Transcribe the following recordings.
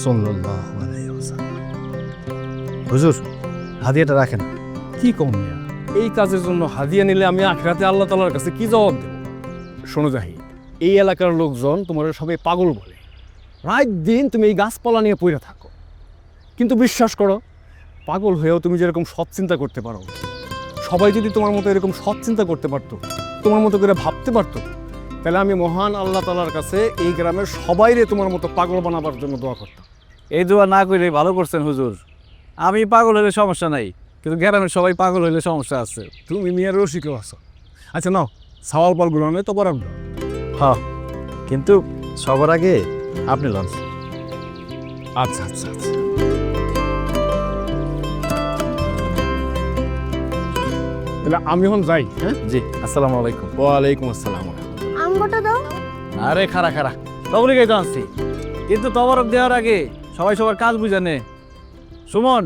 সাল্লাল্লাহু আলাইহি ওয়াসাল্লাম। হুজুর, হাদিয়াটা রাখেন। কি কম মিয়া, এই কাজের জন্য হাদিয়া নিলে আমি আখিরাতে আল্লাহ তাআলার কাছে কি জবাব দেব? শোনো জাহিদ, এই এলাকার লোকজন তোমার সবাই পাগল বলে। রাত দিন তুমি এই গাছপালা নিয়ে পড়ে থাকো, কিন্তু বিশ্বাস করো, পাগল হয়েও তুমি যেরকম সৎ চিন্তা করতে পারো, সবাই যদি তোমার মতো এরকম সৎ চিন্তা করতে পারতো, তোমার মতো করে ভাবতে পারতো, তাহলে আমি মহান আল্লাহ তাআলার কাছে এই গ্রামের সবাইরে তোমার মতো পাগল বানাবার জন্য দোয়া করতাম। এই দোয়া না করে ভালো করছেন হুজুর। আমি পাগল হলে সমস্যা নাই, কিন্তু গ্রামের সবাই পাগল হইলে সমস্যা আছে। তুমি মিয়ার রসিকেও আছো। আচ্ছা নাও, সাওয়াল পালগুলো নয় তো বরাদ্দ। হ্যাঁ, কিন্তু সবার আগে আপনি লঞ্চ। আচ্ছা আচ্ছা আচ্ছা। তাহলে আমি এখন যাই। হ্যাঁ, জি, আসসালামু আলাইকুম। ওয়ালাইকুম আসসালাম। আমগোটা দাও। আরে খারা খারা, তবলিগাই তো আনছি, কিন্তু তবরক দেওয়ার আগে সবাই সবার কাজ বুঝে নে। সুমন,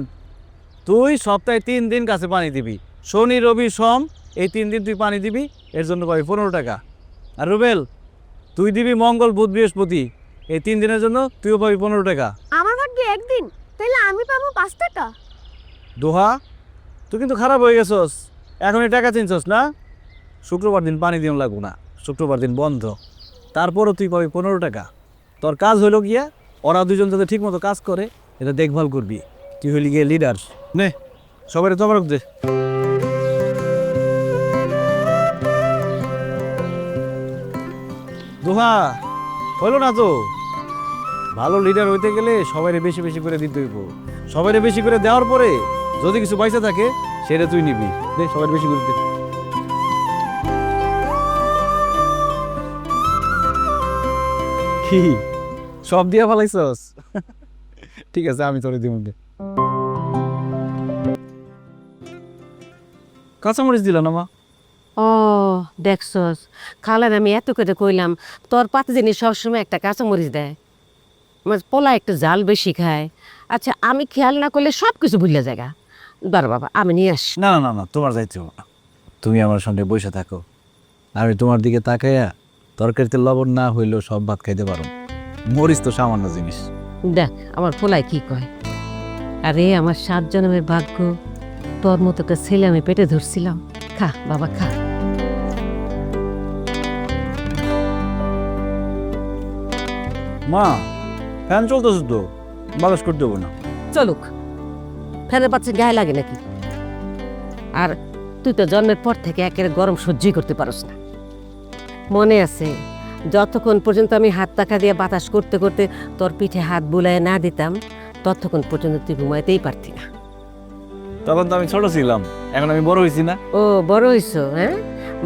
তুই সপ্তাহে 3 দিন গাছে পানি দিবি, শনি রবি সোম, এই 3 দিন তুই পানি দিবি, এর জন্য পাবি 15 টাকা। আর রুবেল, তুই দিবি মঙ্গল বুধ বৃহস্পতি, এই 3 দিনের জন্য তুইও পাবি 15 টাকা। আমার ভাগ্যে একদিন, তাহলে আমি পাবো 5 টাকা। দোহা, তুই কিন্তু খারাপ হয়ে গেছস, এখনই টাকা চিনছস না? শুক্রবার দিন পানি দিন লাগবো না, শুক্রবার দিন বন্ধ, তারপরও তুই পাবি 15 টাকা। তোর কাজ হইল গিয়া ওরা দুজন যাতে ঠিক মতো কাজ করে এটা দেখভাল করবি। তুই হইলি গিয়ে লিডার। নে, সবাই তবরক দে। দোহা, হইল না তো? ভালো লিডার হইতে গেলে সবাইরে বেশি বেশি করে দিতে হইব। সবাইরে বেশি করে দেওয়ার পরে যদি কিছু পয়সা থাকে সেটা তুই নিবি। দে, সবাই বেশি করে দে। কি সব দিয়া ফেলাইছস? ঠিক আছে, আমি তোরে দিব। কাঁচামরিচ দিল না মা? ও দেখছস, খালার আমি এত করে কইলাম তোর পাতে জিনিস সবসময় একটা কাঁচামরিচ দেয়, পোলা একটু জাল বেশি খায়। আচ্ছা, আমি খেয়াল না করলে সব কিছু ভুলে জায়গা। বার বাবা, আমি নিয়ে আসি। না না না, তোমার যাইতে হবে না। তুমি আমার সঙ্গে বসে থাকো, আমি তোমার দিকে তাকাইয়া তরকারিতে লবণ না হইলেও সব ভাত খাইতে পারো। মরিচ তো সামান্য জিনিস। দেখ আমার পোলায় কি কয়। আরে আমার 7 জন্মের ভাগ্য, তোর মতো একটা ছেলে আমি পেটে ধরছিলাম। খা বাবা খা। মা, ফ্যান চলতেছে তো, বাতাস করতে দেবো না। চলুক, ফ্যানের বাচ্চা গায়ে লাগে নাকি? আর তুই তো জন্মের পর থেকে একেবারে গরম সহ্যই করতে পারস না। মনে আছে যতক্ষণ পর্যন্ত আমি হাত টাকা দিয়ে বাতাস করতে করতে তোর পিঠে হাত বুলায় না দিতাম, ততক্ষণ পর্যন্ত তুই ঘুমাইতেই পারতি না। তখন তো আমি ছোট ছিলাম, এখন আমি বড় হয়েছি না? ও বড় হইছো? হ্যাঁ,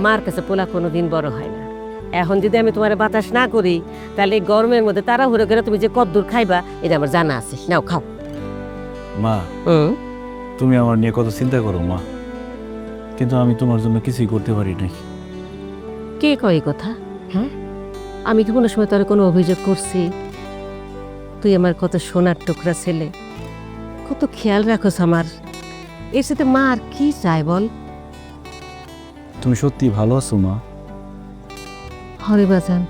মার কাছে পোলা কোনোদিন বড় হয় না। এখন যদি আমি তোমার বাতাস না করি, তাহলে এই গরমের মধ্যে তাড়াহুড়ো করে তুমি যে কদ্দূর খাইবা এটা আমার জানা আছে। নাও খাও। মা, তুমি আমার নিয়ে কত চিন্তা করো মা, কিন্তু আমি তোমার জন্য কিছুই করতে পারি নাই। কে কয় এই কথা? হ্যাঁ, আমি কি কোনো সময় তোর কোনো অভিযোগ করছি? তুই আমার কত সোনার টুকরা ছেলে, কত খেয়াল রাখোস আমার। এর সাথে মা আর কি চাই বল? তুমি সত্যি ভালো আছো মা? হরে বাজান,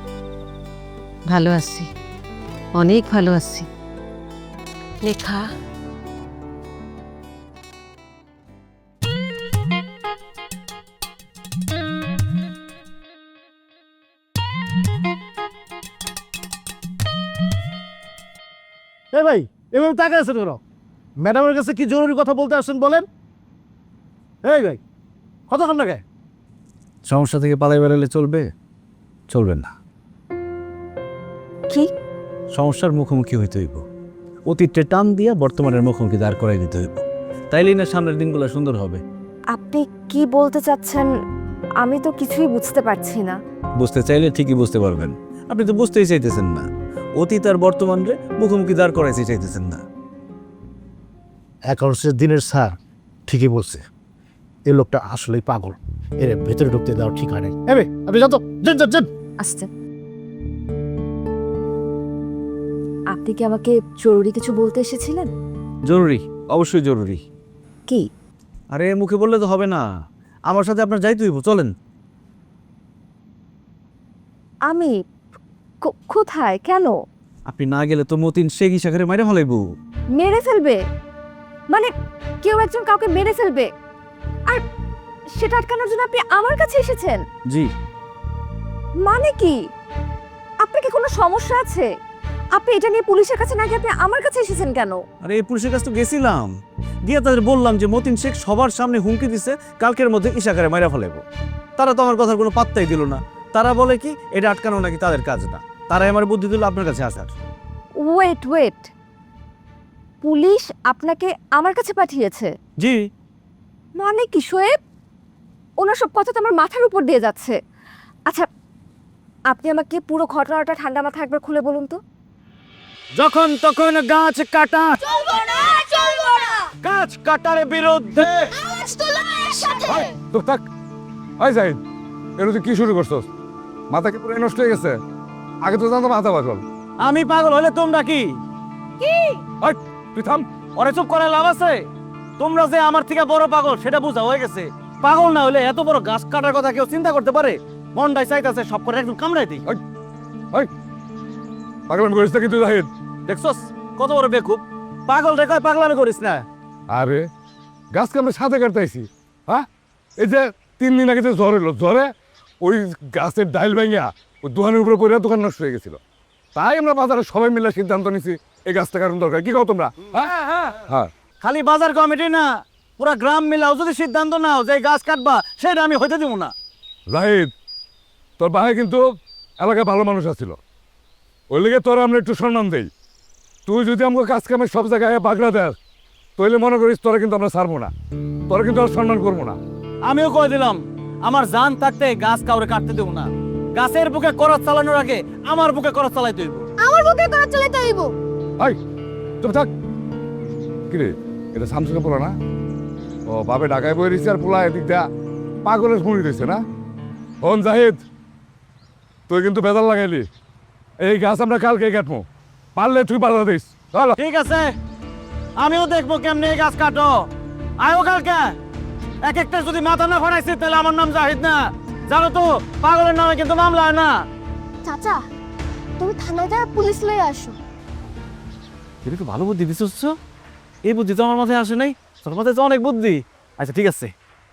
ভালো আছি, অনেক ভালো আছি। লেখা এ ভাই, এভাবে তাকায় আছেন কেন? ম্যাডামের কাছে কি জরুরি কথা বলতে আসছেন বলেন। এই ভাই, কতক্ষণ লাগে? সমস্যা থেকে পালাই বেরোলে চলবে? চলবে না। কি? সমস্যার মুখোমুখি হইতে হইব, অতীতটা টান দিয়া বর্তমানের মুখোমুখি দাঁড় করাই দিতে হইব, তাইলেই না সামনের দিনগুলো সুন্দর হবে। আপনি কি বলতে চাচ্ছেন? আমি তো কিছুই বুঝতে পারছি না। বুঝতে চাইলে ঠিকই বুঝতে পারবেন, আপনি তো বুঝতেই চাইতেছেন না। অতীত আর বর্তমানে মুখোমুখি দাঁড় করাইতে চাইতেছেন না। অ্যাকাউন্টসের দিনের স্যার ঠিকই বলছে, এই লোকটা আসলেই পাগল। এর ভেতরে ঢুকতে দেওয়ার ঠিক হয় নাই। আপনি যান তো, যান। আসতে। আপনি কি আমাকে জরুরি কিছু বলতে এসেছিলেন? জরুরি, অবশ্যই জরুরি। কি? আরে মুখে বললে তো হবে না, আমার সাথে আপনার যাইতে হইব, চলেন। আমি? কোথায়? কেন? আপনি না গেলে তো মতিন শেখ ইশাখারে মাইরে ফেলাইব। মেরে ফেলবে? মানে কেউ একজন কাউকে মেরে ফেলবে, আর সেটা আটকানোর জন্য আপনি আমার কাছে এসেছেন? জি। মানে কি? আপনার কি কোনো সমস্যা আছে? আপনি এটা নিয়ে পুলিশের কাছে না গিয়ে আপনি আমার কাছে এসেছেন কেন? আরে এই পুলিশের কাছে তো গেছিলাম, গিয়ে তাদের বললাম যে মতিন শেখ সবার সামনে হুমকি দিছে কালকের মধ্যে ইশাখারে মাইরা ফেলাইব। তারা তো আমার কথার কোনো পাত্তাই দিল না। তারা বলে কি এটা আটকানো নাকি তাদের কাজ না। তারাই আমার বুদ্ধি দিল আপনার কাছে আসার। ওয়েট, পুলিশ আপনাকে আমার কাছে পাঠিয়েছে? জি। মানে কি শোয়েব? ওনার সব কথা তো আমার মাথার উপর দিয়ে যাচ্ছে। আচ্ছা, আপনি আমাকে পুরো ঘটনাটা ঠান্ডা মাথায় একবার খুলে বলুন তো। যখন তখন গাছ কাটা, চলবো না। গাছ কাটার বিরুদ্ধে। আওয়াজ তোলো এর সাথে। তো থাক। ওই জাহিদ, এর তুই কি শুরু করছস? মাথা কি পুরো নষ্ট হয়ে গেছে? আগে তো জানতো মাথা পাগল। আমি পাগল হলে তোমরা কি? ওই তুই থাম। ওরে চুপ করে লাভ আছে? তোমরা যে আমার থেকে বড় পাগল সেটা বোঝা হয়ে গেছে। পাগল না হলে এত বড় গাছ কাটার কথা কেউ চিন্তা করতে পারে? মনটাই চাইতেছে সব করে একদম কামড়াই দিই। ওই পাগলামি করিস না কিন্তু জাহিদ। দেখছস কত বড় বেকুব? পাগল রে কয় পাগলামি করিস না। আরে গাছকে আমরা সাথে কাটতেছি। হ্যাঁ, এই যে 3 দিন আগে যে জ্বর এলো, জ্বরে ওই গাছের ডাইল ভেঙে ওই দোকানের উপরে পড়ে দোকান নষ্ট হয়ে গেছিল। তাই আমরা বাজারে সবাই মিলে সিদ্ধান্ত নিছি এই গাছটা কারণ দরকার। কি কও তোমরা? হ্যাঁ, খালি বাজার কমিটি না, পুরা গ্রাম মিলাও যদি সিদ্ধান্ত নাও যে এই গাছ কাটবা, সেটা আমি হইতে দিব না। জাহিদ, তোর বাহে কিন্তু এলাকায় ভালো মানুষ আছিল, ওই লেগে তোর আমরা একটু সম্মান দেই। তুই যদি আমাকে কাজ কামে সব জায়গায় বাগড়া দেয়, তাহলে মনে করিস তোরা কিন্তু আমরা ছাড়বো না, তোরা কিন্তু আর সম্মান করবো না। আমিও কয়ে দিলাম আমার জান থাকতে গাছ কাউরে কাটতে দেব না। গাছের বুকে করত চালানোর আগে আমার বুকে করত চালাইতে হইব। আমার বুকে করা চলে হইব। হাই চুপ থাক। কিরে, এটা শামসুকে পোলা না? ও বাপে ঢাকায় বই রয়েছে আর পোলা এদিক দিয়া পাগলের মুড়ি রয়েছে না? হন জাহিদ, তুই কিন্তু বেদাল লাগাইলি। এই গাছ আমরা কালকে কাটবো, পারলে তুই বাধা দিস। চলো। ঠিক আছে, আমিও দেখবো কেমনে এই গাছ কাটো। আয়ো কালকে। এক একটা যদি মাথা না ফাটাইছি তাহলে আমার নাম জাহিদ না। জানো তো পাগলের নামে কিন্তু মামলা হয় না। চাচা, তুমি থানায় যা পুলিশ লয়ে আসো। এটা তো ভালো বুদ্ধি দিচ্ছ। এই বুদ্ধি তো আমার মাথায় আসে নাই। তোর মাথায় তো অনেক বুদ্ধি। আচ্ছা ঠিক আছে,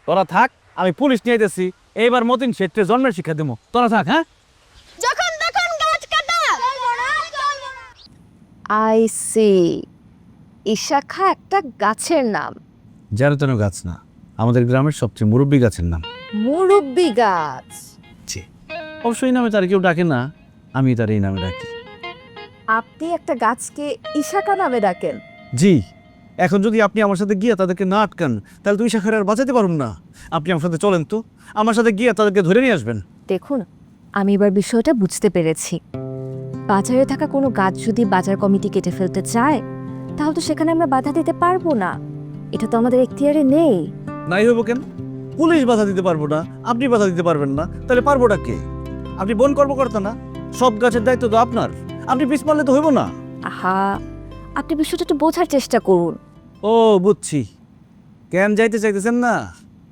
তোরা থাক, আমি পুলিশ নিয়ে আইতেছি। এইবার মতিন শেঠে জন্মের শিক্ষা দেবো। তোরা থাক। হ্যাঁ, যখন তখন গাছ কাটা চলবো না। আই সি, ইশাখা একটা গাছের নাম। যেন তেন গাছ না, আমাদের গ্রামের সবচেয়ে মুরব্বী গাছের নাম। মুরব্বি গাছ। জি, অবশ্যই নামে তার কেউ ডাকে না, আমি তার এই নামে ডাকি। আপনি একটা গাছকে ইশাখা নামে ডাকেন? জি, এখন যদি আপনি আমার সাথে গিয়ে তাদেরকে না আটকান তাহলে তুই শাখারে আর বাঁচাতে পারুন না। আপনি আমার সাথে চলেন তো, আমার সাথে গিয়ে তাদেরকে ধরে নিয়ে আসবেন। দেখুন, আমি এবার বিষয়টা বুঝতে পেরেছি। বাজারে থাকা কোনো গাছ যদি বাজার কমিটি কেটে ফেলতে চায়, তাহলে তো সেখানে আমরা বাধা দিতে পারবো না। এটা তো আমাদের এখতিয়ারে নেই। নাই হবো কেন? পুলিশ বাধা দিতে পারবো না, আপনি বাধা দিতে পারবেন না, তাহলে পারবোটা কে? আপনি বন কর্মকর্তা না? সব গাছের দায়িত্ব তো আপনার। আপনি পিছ পারলে তো হইব না। আহা, আপনি বিষয়টা একটু বোঝার চেষ্টা করুন। ও বুঝছি, কেন যাইতে চাইতেছেন না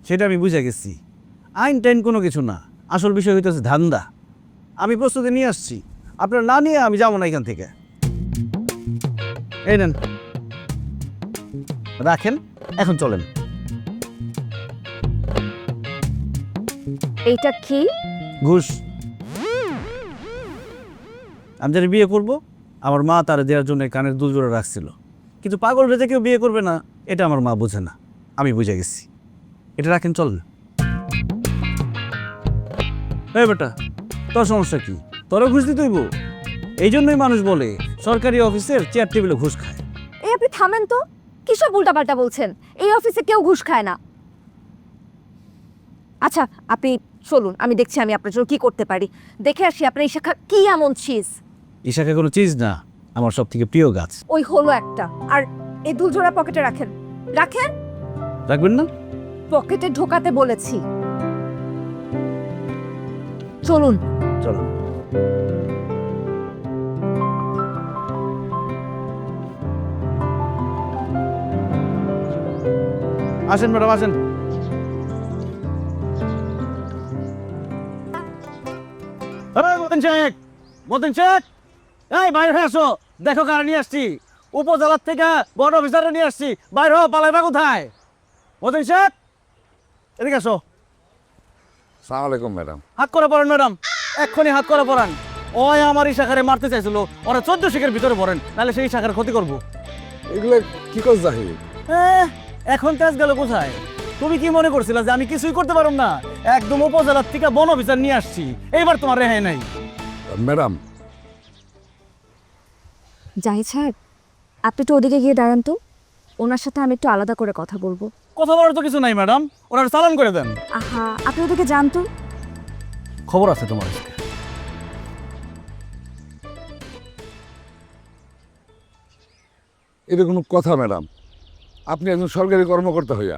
সেটা আমি বুঝে গেছি। আইন টাইন কোনো কিছু না, আসল বিষয় হইতেছে ধান্দা। আমি প্রস্তুতি নিয়ে আসছি, আপনার না নিয়ে আমি যাবো না এখান থেকে। এই নেন, রাখেন, এখন চলেন। এইটা কি? ঘুষ। আমি যারা বিয়ে করবো, আমার মা তারা দেওয়ার জন্য কানের দুল জোড়া রাখছিল। কিন্তু পাগল রেজে কেউ বিয়ে করবে না, এটা আমার মা বোঝে না। আমি বুঝে গেছি, এটা রাখেন, চলেন। এই বেটা, তোর সমস্যা কি? তোরও ঘুষ দিতে হইব? এই জন্যই মানুষ বলে সরকারি অফিসের চেয়ার টেবিলে ঘুষ খায়। এই আপনি থামেন তো, কিসব উল্টাপাল্টা বলছেন? এই অফিসে কেউ ঘুষ খায় না। আচ্ছা, আপনি চলুন, আমি দেখছি আমি আপনার জন্য কি করতে পারি। দেখে আসি আপনার ইশাখা কি এমন চিজ। ইশাখা কোনো চিজ না, আমার সব থেকে প্রিয় গাছ। ওই হলো একটা। আর এই দুলজোড়া পকেটে রাখেন। রাখেন। রাখবেন না? পকেটে ঢোকাতে বলেছি। চলুন। চলো। আসেন ম্যাডাম, আসেন। মতিন শেখ, মতিন শেখ, এই বাইরে হয়ে আসো, দেখো কারা নিয়ে আসছি। উপজেলার থেকে বড় অফিসারে নিয়ে আসছি। বাইরে হও, পালাইবা কোথায়? মতিন শেখ, এদিকে আসো। সালাম আলাইকুম ম্যাডাম। হাত করে পড়েন ম্যাডাম, এক্ষুনি হাত করে পড়ান। ওই আমার এই শাখারে মারতে চাইছিল, ওরা 14 শিখের ভিতরে পড়েন, নাহলে সেই শাখার ক্ষতি করবো। এগুলো কি কর জাহিদ? এখন তেজ গেল কোথায়? তুমি কি মনে করছিলা যে আমি কিছুই করতে পারব না? একদম উপজেলার থেকে বন অফিসার নিয়ে আসছি, এইবার তোমার রেহাই নাই। ম্যাডাম, জাহিদ সাহেব, আপনি একটু ওদিকে গিয়ে দাঁড়ান তো, ওনার সাথে আমি একটু আলাদা করে কথা বলবো। কথা বলার তো কিছু নাই ম্যাডাম, ওরা চালান করে দেন। আহা, আপনি ওদিকে যান তো। খবর আছে তোমার? এটা কোনো কথা ম্যাডাম? আপনি একজন সরকারি কর্মকর্তা হইয়া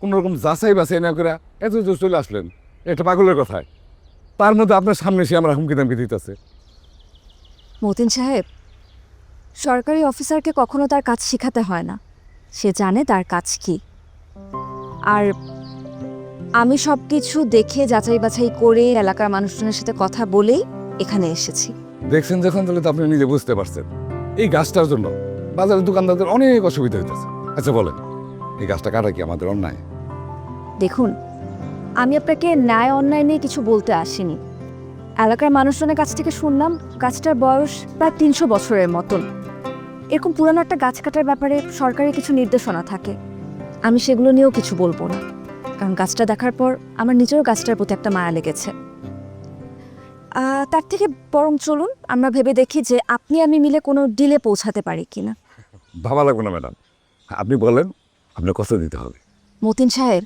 কোনো রকম যাচাই বাছাই না করে এত দূর চলে আসলেন, এটা পাগলের কথায়। তার মধ্যে আপনার সামনে এসে আমরা হুমকি দামকি দিতেছে। মতিন সাহেব, সরকারি অফিসারকে কখনো তার কাজ শেখাতে হয় না, সে জানে তার কাজ কি। আর আমি সব কিছু দেখে যাচাই বাছাই করে এলাকার মানুষজনের সাথে কথা বলেই এখানে এসেছি। দেখছেন যখন, তাহলে তো আপনি নিজে বুঝতে পারছেন এই গাছটার জন্য বাজারের দোকানদারদের অনেক অসুবিধা হইতেছে। আচ্ছা বলেন, এই গাছটা কাটা কি আমাদের অন্যায়? দেখুন, আমি আপনাকে ন্যায় অন্যায় নিয়ে কিছু বলতে আসিনি। এলাকার মানুষজনের কাছ থেকে শুনলাম গাছটার বয়স প্রায় 300 বছরের মতন। এরকম পুরানো একটা গাছ কাটার ব্যাপারে সরকারি কিছু নির্দেশনা থাকে, আমি সেগুলো নিয়েও কিছু বলবো না, কারণ গাছটা দেখার পর আমার নিজেরও গাছটার প্রতি একটা মায়া লেগেছে। তার থেকে বরং চলুন আমরা ভেবে দেখি যে আপনি আমি মিলে কোনো ডিলে পৌঁছাতে পারি কিনা। ভাবা লাগবে না ম্যাডাম, আপনি বলেন আপনার কত দিতে হবে। মতিন সাহেব,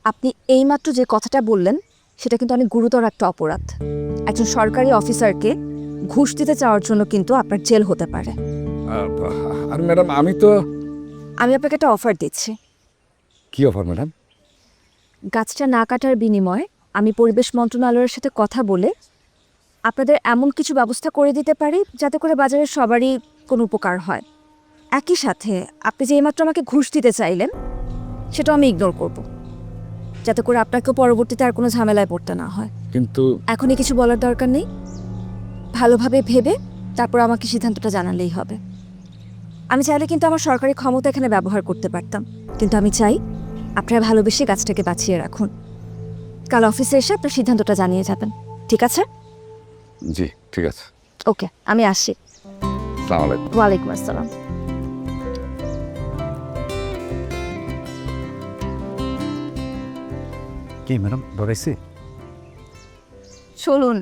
আপনি এইমাত্র যে কথাটা বললেন সেটা কিন্তু অনেক গুরুতর একটা অপরাধ। একজন সরকারি অফিসারকে ঘুষ দিতে চাওয়ার জন্য কিন্তু আপনার জেল হতে পারে। আর ম্যাডাম আমি তো... আমি আপনাকে একটা অফার দিচ্ছি। কি অফার ম্যাডাম? গাছটা না কাটার বিনিময়ে আমি পরিবেশ মন্ত্রণালয়ের সাথে কথা বলে আপনাদের এমন কিছু ব্যবস্থা করে দিতে পারি যাতে করে বাজারের সবারই কোনো উপকার হয়। একই সাথে আপনি যে এইমাত্র আমাকে ঘুষ দিতে চাইলেন সেটাও আমি ইগনোর করব, যাতে করে আপনাকে পরবর্তীতে আর কোনো ঝামেলায় পড়তে না হয়। কিন্তু এখনই কিছু বলার দরকার নেই, ভালোভাবে ভেবে তারপর আমাকে সিদ্ধান্তটা জানালেই হবে। আমি চাইলে কিন্তু আমার সরকারি ক্ষমতা এখানে ব্যবহার করতে পারতাম, কিন্তু আমি চাই আপনারা ভালোবেসে গাছটাকে বাঁচিয়ে রাখুন। কাল অফিসে এসে আপনার সিদ্ধান্তটা জানিয়ে যাবেন, ঠিক আছে? জি ঠিক আছে। ওকে, আমি আসি। আসসালামু আলাইকুম। ওয়ালাইকুম আসসালাম। কি ম্যাডাম ধরাইছি? চলুন।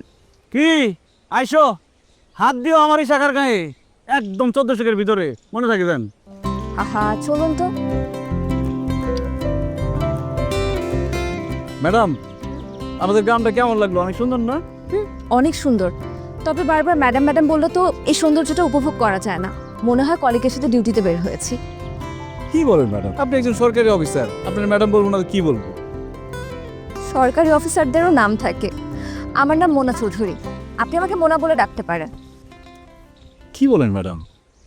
কি আইসো, হাত দিও আমার এই শাখার গায়ে, একদম 14 শিখের ভিতরে, মনে থাকে দেন। আহা, চলুন তো। ম্যাডাম, আমাদের গ্রামটা কেমন লাগলো? অনেক সুন্দর না? অনেক সুন্দর, তবে বারবার ম্যাডাম ম্যাডাম বললে তো এই সৌন্দর্যটা উপভোগ করা যায় না। মনে হয় কলিগের সাথে ডিউটিতে বের হয়েছি। কি বলেন ম্যাডাম, আপনি একজন সরকারি অফিসার, আপনার ম্যাডাম বলবো না তো কি বলবো? সরকারি অফিসারদেরও নাম থাকে, আমার নাম মোনা চৌধুরী, আপনি আমাকে মোনা বলে ডাকতে পারেন। কি বলেন ম্যাডাম?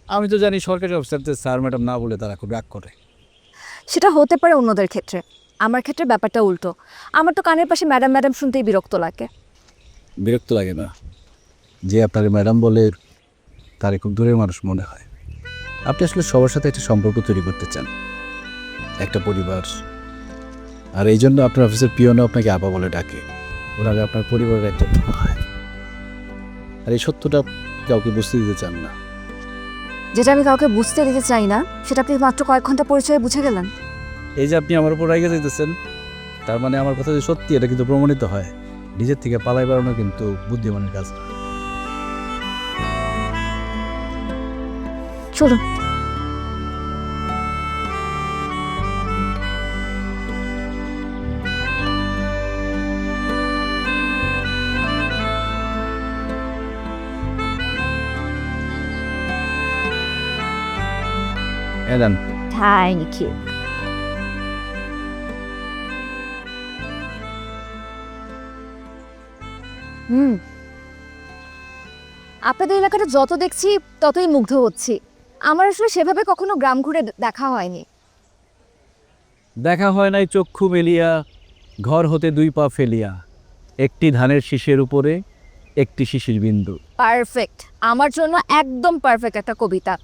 আমি তো জানি সরকারি অফিসারদের স্যার ম্যাডাম না বলে তারা খুব রাগ করে। সেটা হতে পারে অন্যদের ক্ষেত্রে, আমার ক্ষেত্রে ব্যাপারটা উল্টো। আমার তো কানের পাশে ম্যাডাম ম্যাডাম শুনতেই বিরক্ত লাগে। বিরক্ত লাগে না, যে আপনার ম্যাডাম বলে তারে খুব দূরের মানুষ মনে হয়। আপনি আসলে সবার সাথে একটা সম্পর্ক তৈরি করতে চান, একটা পরিবার, আর এই জন্য আপনার অফিসের পিয়নও আপনাকে আপা বলে ডাকে। ওনাকে আপনার পরিবারের একটা হয়, আর এই সত্যটা কাউকে বুঝতে দিতে চান না। যেটা আমি কাউকে বুঝতে দিতে চাই না সেটা আপনি মাত্র কয়েক ঘন্টা পরিচয়ে বুঝে গেলেন। এই যে আপনি আমার উপর রেগে যেতেছেন, তার মানে আমার কথা যে সত্যি এটা কিন্তু প্রমাণিত হয়। নিজের থেকে পালাই বেড়ানো কিন্তু বুদ্ধিমানের কাজ না। চলুন। এদান থ্যাংক ইউ। আপনাদের এলাকাটা যত দেখছি ততই মুগ্ধ হচ্ছি। আমার আসলে সেভাবে কখনো গ্রাম ঘুরে দেখা হয়নি। দেখা হয় নাই চক্ষু মেলিয়া, ঘর হতে 2 পা ফেলিয়া, একটি ধানের শীষের উপরে একটি শিশির বিন্দু। পারফেক্ট, আমার জন্য একদম পারফেক্ট একটা কবিতা।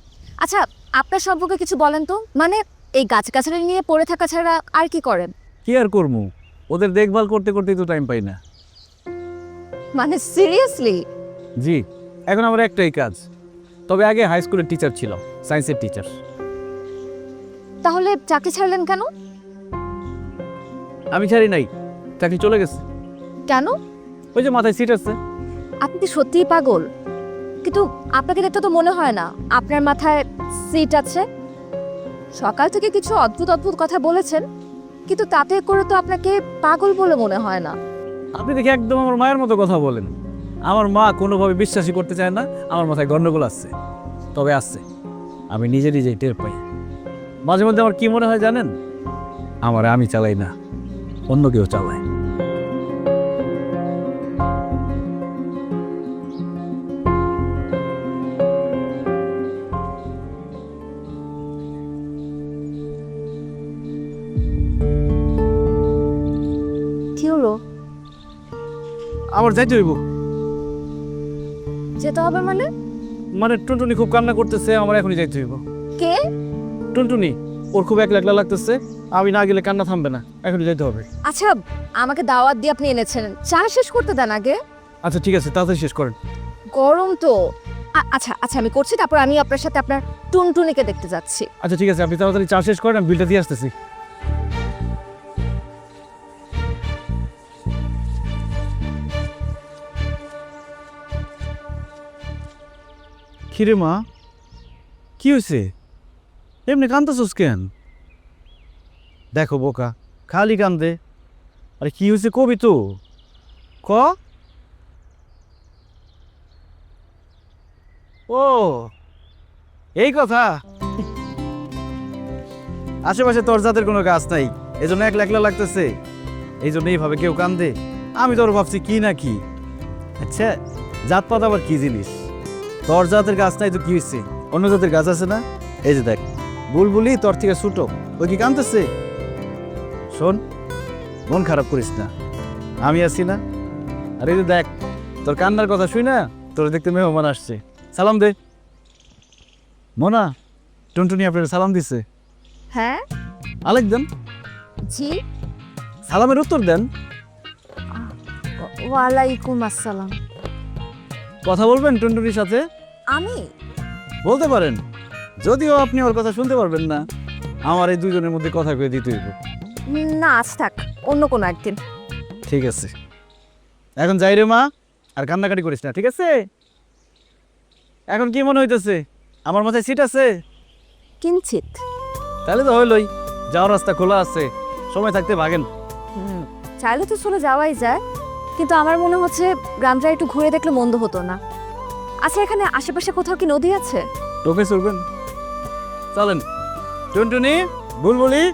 আচ্ছা, আপনার সম্পর্কে কিছু বলেন তো, মানে এই গাছগাছালি নিয়ে পড়ে থাকা ছাড়া আর কি করেন? কি আর করবো, ওদের দেখভাল করতে করতেই তো টাইম পাই না। মানে সিরিয়াসলি? জি, এখন আমার একটাই কাজ। তবে আগে হাই স্কুলের টিচার ছিল, সায়েন্সের টিচার। তাহলে চাকরি ছাড়লেন কেন? আমি ছাড়ি নাই, চাকরি চলে গেছে। কেন? ওই যে মাথায় সিট আছে। আপনি কি সত্যিই পাগল? কিন্তু আপনাকে দেখতে তো মনে হয় না আপনার মাথায় সিট আছে। সকাল থেকে কিছু অদ্ভুত অদ্ভুত কথা বলেছেন, কিন্তু তাতে করে তো আপনাকে পাগল বলে মনে হয় না। আপনি দেখি একদম আমার মায়ের মতো কথা বলেন। আমার মা কোনোভাবে বিশ্বাসই করতে চায় না আমার মাথায় গন্ডগোল আছে। তবে আছে, আমি নিজে নিজেই টের পাই। মাঝে মধ্যে আমার কি মনে হয় জানেন? আমার আমি চালাই না, অন্য কেউ চালায়। কি হলো? আমার যাইতে হইব। যেতে হবে মানে? মানে টুনটুনি খুব কান্না করতেছে, আমার এখনই যাইতে হইব। কে? টুনটুনি, ওর খুব একলা একলা লাগতেছে, আমি না গেলে কান্না থামবে না, এখনই যাইতে হবে। আচ্ছা, আমাকে দাওয়াত দিয়ে আপনি এনেছেন, চা শেষ করতে দেন আগে। আচ্ছা ঠিক আছে, তাড়াতাড়ি শেষ করেন। গরম তো। আচ্ছা আচ্ছা, আমি করছি, তারপর আমি আপনার সাথে আপনার টুনটুনিকে দেখতে যাচ্ছি। আচ্ছা ঠিক আছে, আপনি তাড়াতাড়ি চা শেষ করেন, আমি বিলটা দিয়ে আসতেছি। কিরে মা, কি হয়েছে? এমনি কান্দতেছস কেন? দেখো বোকা, খালি কান্দে। আরে কি হয়েছে কবি তো, ক। ও এই কথা। আশেপাশে তোর জাতের কোনো গাছ নাই, এই জন্য একলা একলা লাগতেছে, এই জন্য এইভাবে কেউ কান্দে। আমি তোর ভাবছি কি না কি। আচ্ছা, জাত পাত আবার কি জিনিস? তোর জাতের গাছ নাই তো কি হয়েছে, অন্য জাতের গাছ আছে না? এই যে দেখ, বুলবুলি তোর থেকে ছোটো, ওই কি কান্দতেছে? শোন, মন খারাপ করিস না, আমি আছি না। আর এই যে দেখ, তোর কান্নার কথা শুই না, তোর দেখতে মেহমান আসছে, সালাম দে। মোনা, টুনটুনি আপনার সালাম দিছে। হ্যাঁ? আলেক দেন, জি। সালামের উত্তর দেন। ওয়ালাইকুম আসসালাম। কথা বলবেন টুনটুনির সাথে? আমি? বলতে পারেন, যদিও আপনি ওর কথা শুনতে পারবেন না। আমার এই দুজনের মধ্যে কথা কয়ে দিতে হইব। না, আজ থাক, অন্য কোনো একদিন। ঠিক আছে, এখন যাই রে মা, আর কান্নাকাটি করিস না, ঠিক আছে? এখন কি মনে হইতেছে, আমার মাথায় সিট আছে? কিঞ্চিত। তাহলে তো হইলই, যাওয়ার রাস্তা খোলা আছে, সময় থাকতে ভাগেন। চাইলে তো চলে যাওয়াই যায়, কিন্তু আমার মনে হচ্ছে গ্রামটা একটু ঘুরে দেখলে মন্দ হতো না। আচ্ছা, এখানে আশেপাশে কোথাও কি নদী আছে? টোকে চলবেন, চলেন। টুনটুনি, বুলবুলি,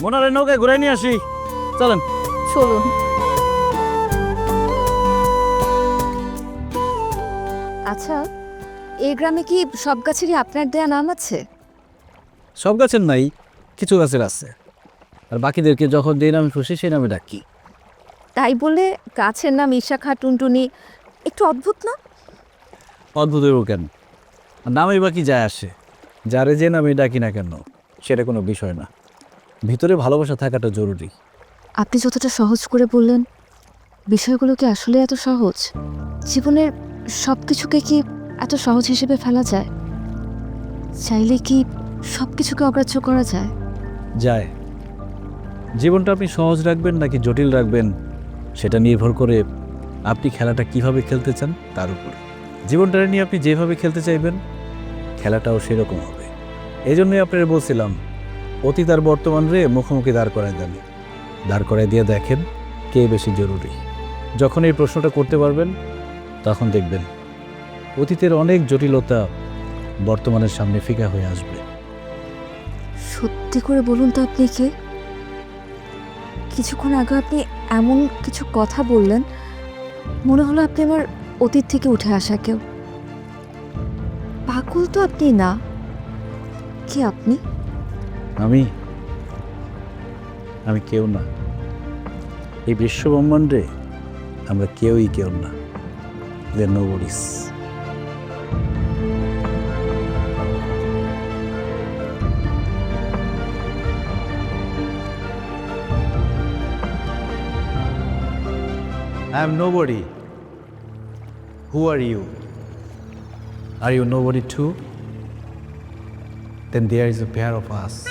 মোনারের নৌকায় ঘুরে নিয়ে আসি, চলেন। চলুন। আচ্ছা, এই গ্রামে কি সব গাছেরই আপনার দেয়া নাম আছে? সব গাছের নাই, কিছু গাছের আছে, আর বাকিদেরকে যখন যে নামে খুশি সেই নামে ডাকি। তাই বলে গাছের নাম ঈশাখা, টুনটুনি, একটু অদ্ভুত না? অদ্ভুত হইব কেন? আর নামে বাকি যায় আসে, যারে যে নামে ডাকি না কেন সেটা কোনো বিষয় না। ভিতরে ভালোবাসা থাকাটা জরুরি। আপনি যতটা সহজ করে বললেন, বিষয়গুলো কি আসলে এত সহজ? জীবনের সব কিছুকে কি এত সহজ হিসেবে ফেলা যায়? চাইলে কি সব কিছুকে অগ্রাহ্য করা যায়? যায়। জীবনটা আপনি সহজ রাখবেন নাকি জটিল রাখবেন সেটা নির্ভর করে আপনি খেলাটা কিভাবে খেলতে চান তার উপর। জীবনটা নিয়ে আপনি যেভাবে খেলতে চাইবেন খেলাটাও সেরকম হবে। এই জন্যই আপনারা বলছিলাম, অতীত আর বর্তমান রে মুখোমুখি দাঁড় করায় দিয়ে দেখেন কে বেশি জরুরি। যখন এই প্রশ্নটা করতে পারবেন তখন দেখবেন অতীতের অনেক জটিলতা বর্তমানের সামনে ফিকা হয়ে আসবে। সত্যি করে বলুন তো, আপনি কে? কিছুক্ষণ আগে আপনি এমন কিছু কথা বললেন, মনে হলো আপনি আমার অতীত থেকে উঠে আসা কেউ। পাগল তো আপনি না। কি আপনি? আমি কেউ না। এই বিশ্ব ব্রহ্মাণ্ডে আমরা কেউই কেউ না। They're nobodies. I am nobody. Who are you? Are you nobody too? Then there is a pair of us.